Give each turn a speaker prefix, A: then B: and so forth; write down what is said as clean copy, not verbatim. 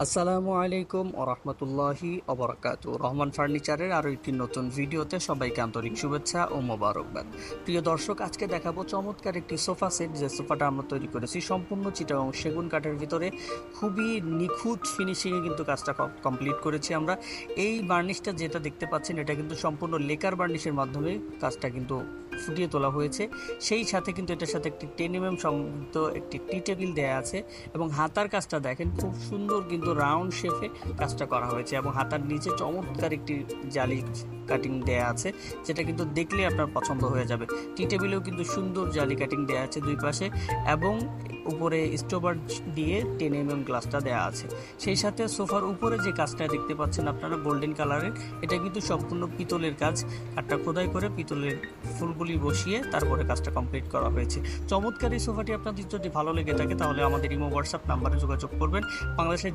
A: আসসালামু আলাইকুম ওরহমতুল্লাহি অবরাকাতু। রহমান ফার্নিচারের আরও একটি নতুন ভিডিওতে সবাইকে আন্তরিক শুভেচ্ছা ও মোবারকবাদ। প্রিয় দর্শক, আজকে দেখাবো চমৎকার একটি সোফা সেট। যে সোফাটা আমরা তৈরি করেছি সম্পূর্ণ চিটাগং সেগুন কাঠের ভিতরে খুবই নিখুঁত ফিনিশিংয়ে কিন্তু কাজটা কমপ্লিট করেছি আমরা। এই বার্নিশটা যেটা দেখতে পাচ্ছেন এটা কিন্তু সম্পূর্ণ লেকার বার্নিশের মাধ্যমে কাজটা কিন্তু ফুটিয়ে তোলা হয়েছে। সেই সাথে কিন্তু এটার সাথে একটি 10 mm সংযুক্ত একটি টি টেবিল দেওয়া আছে এবং হাতার কাজটা দেখেন খুব সুন্দর কিন্তু রাউন্ড শেপে কাজটা করা হয়েছে এবং হাতার নিচে চমৎকার একটি জালি কাটিং দেয়া আছে, যেটা কিন্তু দেখলে আপনার পছন্দ হয়ে যাবে। টি টেবিলেও কিন্তু সুন্দর জালি কাটিং দেয়া আছে দুই পাশে এবং উপরে স্টোবার দিয়ে 10 mm গ্লাসটা দেওয়া আছে। সেই সাথে সোফার উপরে যে কাজটা দেখতে পাচ্ছেন আপনারা গোল্ডেন কালারের, এটা কিন্তু সম্পূর্ণ পিতলের কাজ। কাঠটা খোদাই করে পিতলের ফুলগুলি বসিয়ে তারপরে কাজটা কমপ্লিট করা হয়েছে। চমৎকার এই সোফাটি আপনাদের যদি ভালো লেগে থাকে তাহলে আমাদের ইমো হোয়াটসঅ্যাপ নাম্বারে যোগাযোগ করবেন। বাংলাদেশের